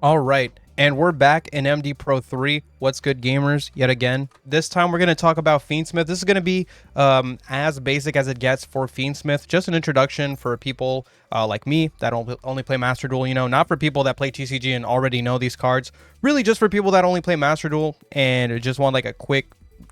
All right, and we're back in MD Pro 3. What's good, gamers? Yet again. This time we're going to talk about Fiendsmith. This is going to be as basic as it gets for Fiendsmith. Just an introduction for people like me that only play Master Duel, you know, not for people that play TCG and already know these cards. Really just for people that only play Master Duel and just want like a quick,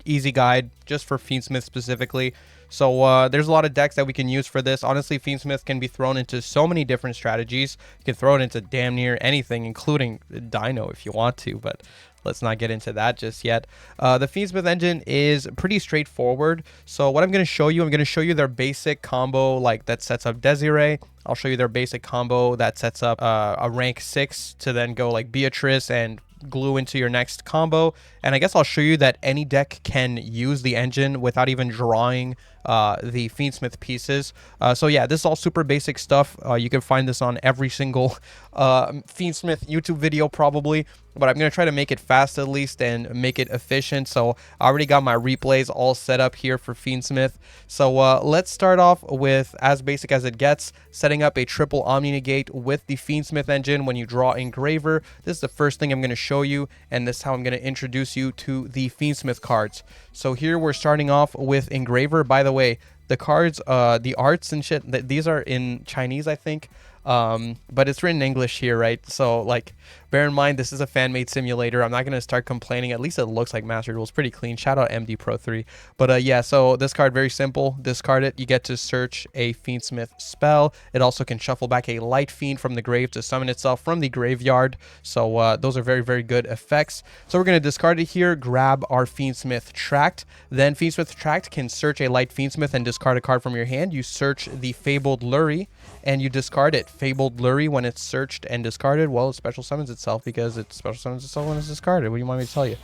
easy guide just for Fiendsmith specifically. So there's a lot of decks that we can use for this. Honestly, Fiendsmith can be thrown into so many different strategies. You can throw it into damn near anything, including Dino if you want to, but let's not get into that just yet. The Fiendsmith engine is pretty straightforward. So what I'm going to show you their basic combo like that sets up Desirae. I'll show you their basic combo that sets up a rank 6 to then go like Beatrice and glue into your next combo. And I guess I'll show you that any deck can use the engine without even drawing the Fiendsmith pieces. So yeah, this is all super basic stuff. You can find this on every single Fiendsmith YouTube video probably, but I'm going to try to make it fast at least and make it efficient. So I already got my replays all set up here for Fiendsmith. So let's start off with as basic as it gets, setting up a triple omni negate with the Fiendsmith engine when you draw Engraver. This is the first thing I'm going to show you, and this is how I'm going to introduce you to the Fiendsmith cards. So here we're starting off with Engraver. By the way, the cards, the arts and shit, these are in Chinese, I think. But it's written in English here, right? So like, bear in mind, this is a fan-made simulator. I'm not going to start complaining. At least it looks like Master Duel. It's pretty clean. Shout out MD Pro 3. But yeah, so this card, very simple. Discard it. You get to search a Fiendsmith spell. It also can shuffle back a Light Fiend from the grave to summon itself from the graveyard. So those are very, very good effects. So we're going to discard it here, grab our Fiendsmith Tract. Then Fiendsmith Tract can search a Light Fiendsmith and discard a card from your hand. You search the Fabled Lurie and you discard it. Fabled Lurie, when it's searched and discarded, well, it special summons itself because it special summons itself when it's discarded. What do you want me to tell you?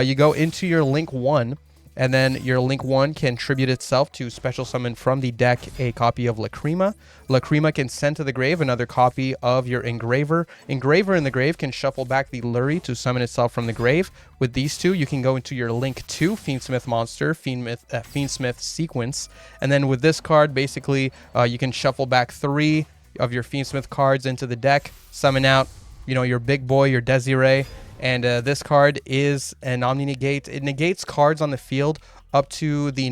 You go into your Link 1, and then your Link 1 can tribute itself to special summon from the deck a copy of Lacrima. Lacrima can send to the grave another copy of your Engraver. Engraver in the grave can shuffle back the Lurie to summon itself from the grave. With these two, you can go into your Link 2 Fiendsmith monster, Fiendsmith sequence. And then with this card, basically, you can shuffle back 3 of your Fiendsmith cards into the deck, summon out, you know, your big boy, your Desirae. And this card is an omni negate. It negates cards on the field up to the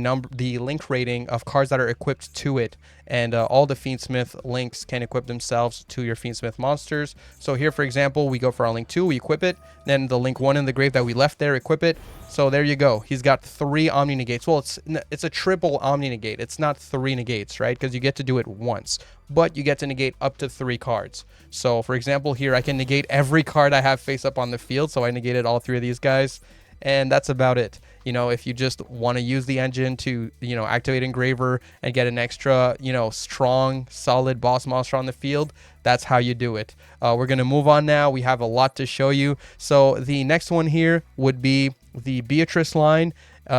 link rating of cards that are equipped to it. And all the Fiendsmith links can equip themselves to your Fiendsmith monsters. So here, for example, we go for our Link 2, we equip it. Then the Link 1 in the grave that we left there, equip it. So there you go. He's got 3 omni negates. Well, it's a triple omni negate. It's not 3 negates, right? Because you get to do it once, but you get to negate up to 3 cards. So for example, here I can negate every card I have face up on the field. So I negated all 3 of these guys. And that's about it. You know, if you just want to use the engine to, you know, activate Engraver and get an extra, you know, strong, solid boss monster on the field, that's how you do it. We're going to move on now. We have a lot to show you. So the next one here would be the Beatrice line.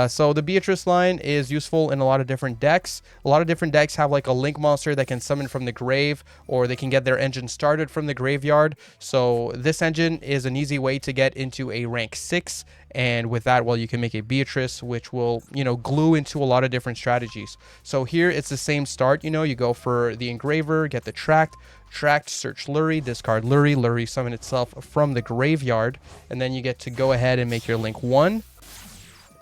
So the Beatrice line is useful in a lot of different decks. A lot of different decks have like a Link monster that can summon from the grave, or they can get their engine started from the graveyard. So this engine is an easy way to get into a rank 6. And with that, well, you can make a Beatrice, which will, you know, glue into a lot of different strategies. So here it's the same start. You know, you go for the Engraver, get the Tract, search Lurie, discard Lurie, Lurie summon itself from the graveyard. And then you get to go ahead and make your Link 1.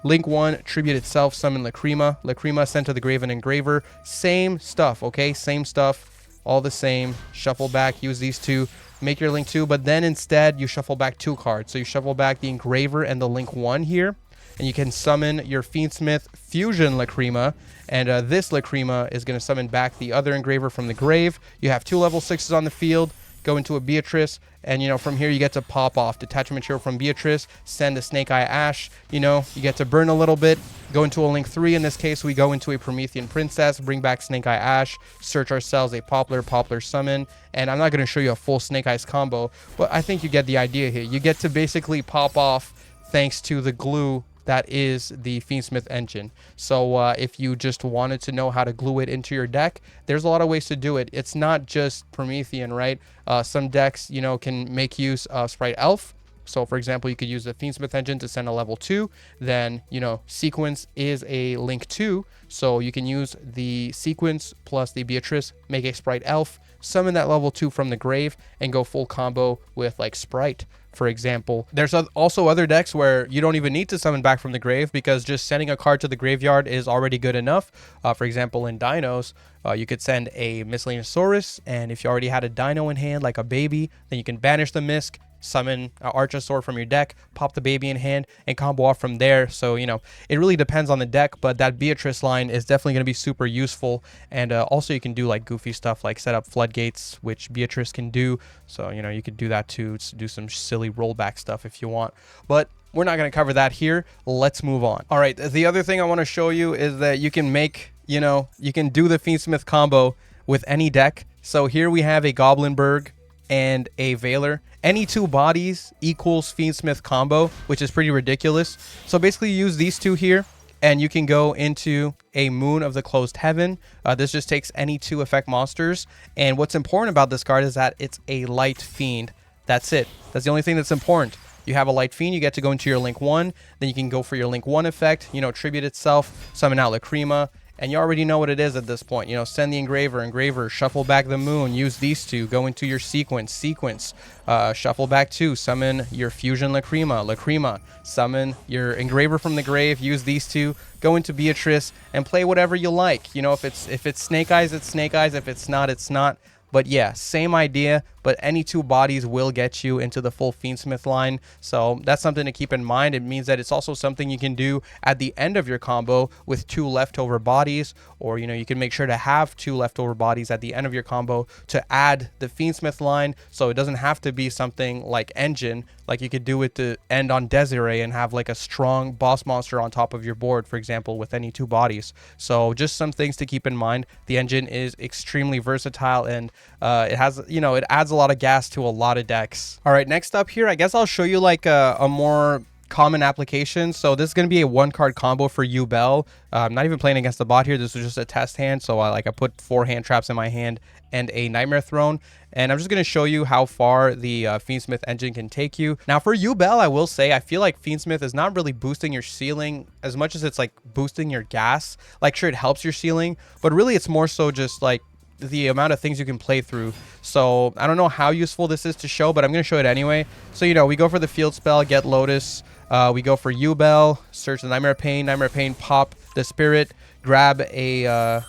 Link 1, tribute itself, summon Lacrima. Lacrima sent to the grave and Engraver. Same stuff, okay? Same stuff, all the same. Shuffle back, use these 2, make your Link 2, but then instead you shuffle back 2 cards. So you shuffle back the Engraver and the Link 1 here, and you can summon your Fiendsmith Fusion Lacrima, and this Lacrima is going to summon back the other Engraver from the grave. You have 2 level 6s on the field. Go into a Beatrice, and you know, from here you get to pop off detachment material from Beatrice, send a Snake Eye Ash, you know, you get to burn a little bit, go into a Link 3. In this case, we go into a Promethean Princess, bring back Snake Eye Ash, search ourselves a Poplar summon. And I'm not going to show you a full Snake Eyes combo, but I think you get the idea here. You get to basically pop off thanks to the glue that is the Fiendsmith engine. So if you just wanted to know how to glue it into your deck, there's a lot of ways to do it. It's not just Promethean, right? Some decks, you know, can make use of Sprite Elf. So for example, you could use the Fiendsmith engine to send a level 2. Then, you know, Sequence is a Link 2. So you can use the Sequence plus the Beatrice, make a Sprite Elf, summon that level 2 from the grave, and go full combo with like Sprite, for example. There's also other decks where you don't even need to summon back from the grave, because just sending a card to the graveyard is already good enough. For example, in Dinos, you could send a Miscellaneousaurus, and if you already had a Dino in hand, like a baby, then you can banish the Misc, summon an Archosaur from your deck, pop the baby in hand, and combo off from there. So, you know, it really depends on the deck, but that Beatrice line is definitely going to be super useful. And also you can do like goofy stuff like set up floodgates, which Beatrice can do. So, you know, you could do that too, to do some silly rollback stuff if you want. But we're not going to cover that here. Let's move on. All right, the other thing I want to show you is that you can make, you know, you can do the Fiendsmith combo with any deck. So here we have a Goblinberg and a Veiler. Any two bodies equals Fiendsmith combo, which is pretty ridiculous. So basically you use these two here, and you can go into a Moon of the Closed Heaven. This just takes any two effect monsters. And what's important about this card is that it's a Light Fiend. That's it. That's the only thing that's important. You have a Light Fiend, you get to go into your Link 1, then you can go for your Link 1 effect, you know, tribute itself, summon out Lacrima, and you already know what it is at this point. You know, send the Engraver, shuffle back the Moon, use these two, go into your sequence, shuffle back two, summon your Fusion Lacrima, summon your Engraver from the grave, use these two, go into Beatrice, and play whatever you like. You know, if it's Snake Eyes, it's Snake Eyes. If it's not, it's not. But yeah, same idea, but any two bodies will get you into the full Fiendsmith line. So that's something to keep in mind. It means that it's also something you can do at the end of your combo with two leftover bodies, or, you know, you can make sure to have two leftover bodies at the end of your combo to add the Fiendsmith line. So it doesn't have to be something like Engine, like you could do it to end on Desirae and have like a strong boss monster on top of your board, for example, with any two bodies. So just some things to keep in mind. The Engine is extremely versatile, and it has, you know, it adds a lot of gas to a lot of decks. All right, next up here, I guess I'll show you like a more common application. So this is going to be a one card combo for Yubel. I'm not even playing against the bot here. This was just a test hand. So I put 4 hand traps in my hand and a Nightmare Throne. And I'm just going to show you how far the Fiendsmith engine can take you. Now for Yubel, I will say, I feel like Fiendsmith is not really boosting your ceiling as much as it's like boosting your gas. Like sure, it helps your ceiling, but really it's more so just like the amount of things you can play through. So I don't know how useful this is to show, but I'm going to show it anyway. So, you know, we go for the field spell, get Lotus. We go for Yubel, search the Nightmare Pain, pop the Spirit, grab a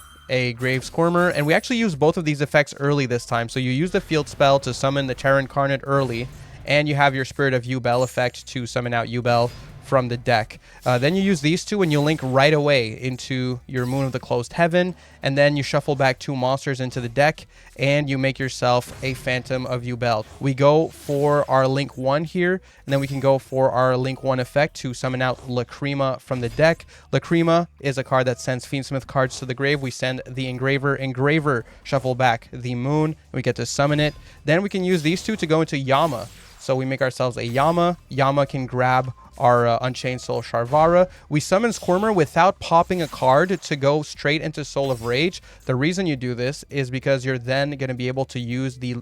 Grave Squirmer, and we actually use both of these effects early this time. So you use the field spell to summon the Terra Incarnate early, and you have your Spirit of Yubel effect to summon out Yubel from the deck. Then you use these two and you link right away into your Moon of the Closed Heaven, and then you shuffle back 2 monsters into the deck and you make yourself a Phantom of Yubel. We go for our Link 1 here, and then we can go for our Link 1 effect to summon out Lacrima from the deck. Lacrima is a card that sends Fiendsmith cards to the grave. We send the Engraver, shuffle back the Moon, and we get to summon it. Then we can use these two to go into Yama. So we make ourselves a Yama. Yama can grab our Unchained Soul Sharvara. We summon Squirmer without popping a card to go straight into Soul of Rage. The reason you do this is because you're then going to be able to use the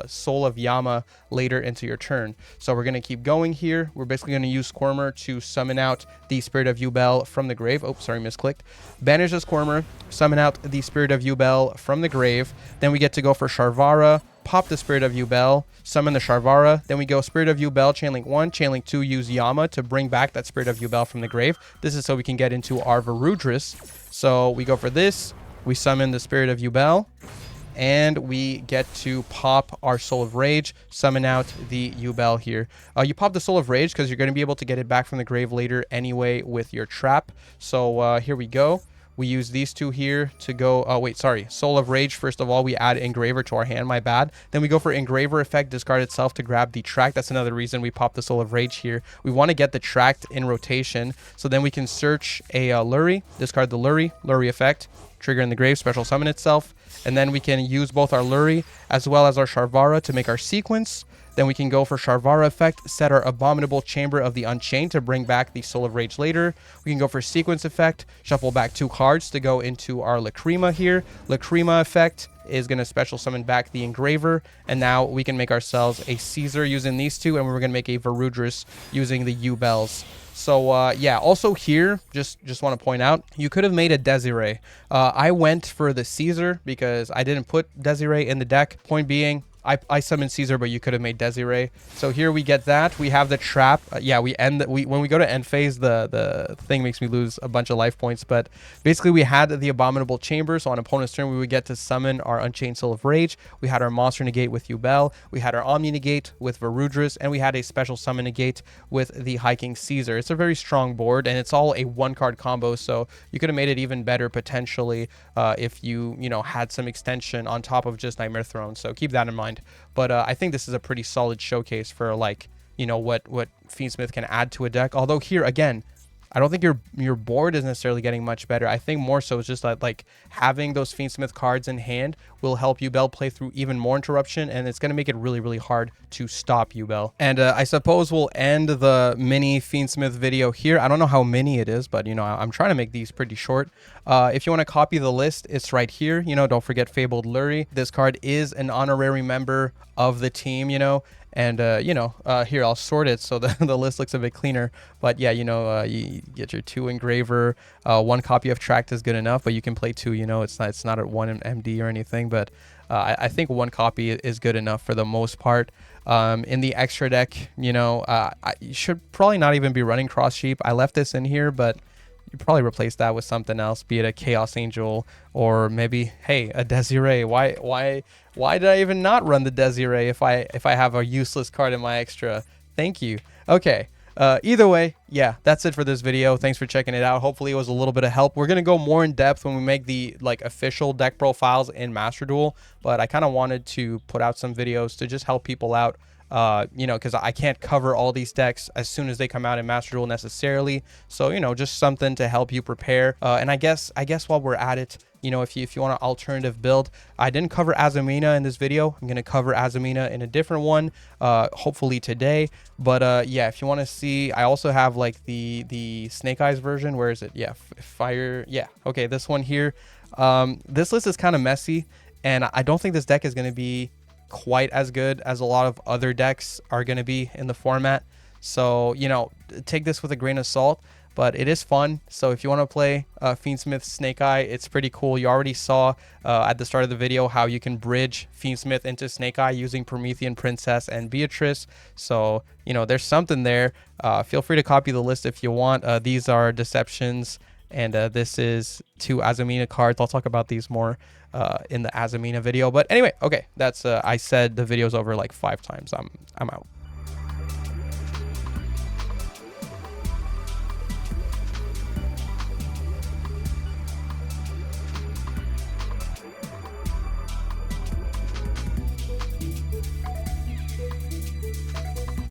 Soul of Yama later into your turn. So we're going to keep going here. We're basically going to use Squirmer to summon out the Spirit of Yubel from the grave. Oh, sorry, misclicked. Banish the Squirmer, summon out the Spirit of Yubel from the grave. Then we get to go for Sharvara, pop the Spirit of Yubel, summon the Sharvara. Then we go Spirit of Yubel, Chainlink 1, Chainlink 2, use Yama to bring back that Spirit of Yubel from the grave. This is so we can get into our Varudris. So we go for this, we summon the Spirit of Yubel, and we get to pop our Soul of Rage, summon out the Yubel here. You pop the Soul of Rage because you're going to be able to get it back from the grave later anyway with your trap. So here we go. We use these two here to go, oh wait, sorry, Soul of Rage. First of all, we add Engraver to our hand, my bad. Then we go for Engraver effect, discard itself to grab the Tract. That's another reason we pop the Soul of Rage here. We want to get the Tract in rotation, so then we can search a Lurie, discard the Lurie effect, trigger in the grave, special summon itself, and then we can use both our Lurie as well as our Sharvara to make our sequence. Then we can go for Sharvara effect, set our Abominable Chamber of the Unchained to bring back the Soul of Rage later. We can go for sequence effect, shuffle back 2 cards to go into our Lacrima here. Lacrima effect, is going to special summon back the Engraver, and now we can make ourselves a Caesar using these two, and we're going to make a Varudris using the Yubels. So yeah, also here, just want to point out, you could have made a Desirae. I went for the Caesar because I didn't put Desirae in the deck. Point being, I summoned Caesar, but you could have made Desirae. So here we get that. We have the trap. Yeah, when we go to end phase, the thing makes me lose a bunch of life points. But basically, we had the Abominable Chamber. So on opponent's turn, we would get to summon our Unchained Soul of Rage. We had our Monster Negate with Yubel. We had our Omni Negate with Varudris. And we had a special summon negate with the Hiking Caesar. It's a very strong board, and it's all a one-card combo. So you could have made it even better potentially if you had some extension on top of just Nightmare Throne. So keep that in mind. But I think this is a pretty solid showcase for like what Fiendsmith can add to a deck. Although here again, I don't think your board is necessarily getting much better. I think more so it's just that like having those Fiendsmith cards in hand will help Yubel play through even more interruption, and it's going to make it really, really hard to stop Yubel. And I suppose we'll end the mini Fiendsmith video here. I don't know how many it is, but I'm trying to make these pretty short. If you want to copy the list, it's right here. Don't forget Fabled Lurie. This card is an honorary member of the team, and here I'll sort it so the list looks a bit cleaner. But yeah, you get your 2 Engraver, 1 copy of Tract is good enough, but you can play 2. It's not at 1 MD or anything, but I think 1 copy is good enough for the most part. In the extra deck, you should probably not even be running Cross Sheep. I left this in here, but you probably replace that with something else, be it a Chaos Angel or maybe, hey, a Desirae. Why did I even not run the Desirae if I have a useless card in my extra? Thank you. Okay. Either way, yeah, that's it for this video. Thanks for checking it out. Hopefully it was a little bit of help. We're going to go more in depth when we make the official deck profiles in Master Duel, but I kind of wanted to put out some videos to just help people out. Because I can't cover all these decks as soon as they come out in Master Duel necessarily. So, just something to help you prepare. And I guess while we're at it, if you want an alternative build, I didn't cover Azumina in this video. I'm going to cover Azumina in a different one, hopefully today. But yeah, if you want to see, I also have like the Snake Eyes version. Where is it? Yeah, Fire. Yeah. Okay, this one here. This list is kind of messy, and I don't think this deck is going to be quite as good as a lot of other decks are going to be in the format. So, take this with a grain of salt, but it is fun. So if you want to play Fiendsmith Snake Eye, it's pretty cool. You already saw at the start of the video how you can bridge Fiendsmith into Snake Eye using Promethean Princess and Beatrice. So, there's something there. Feel free to copy the list if you want. These are Deceptions, and this is 2 Azumina cards. I'll talk about these more in the Azumina video. But anyway, okay, that's I said the video's over like 5 times. I'm out.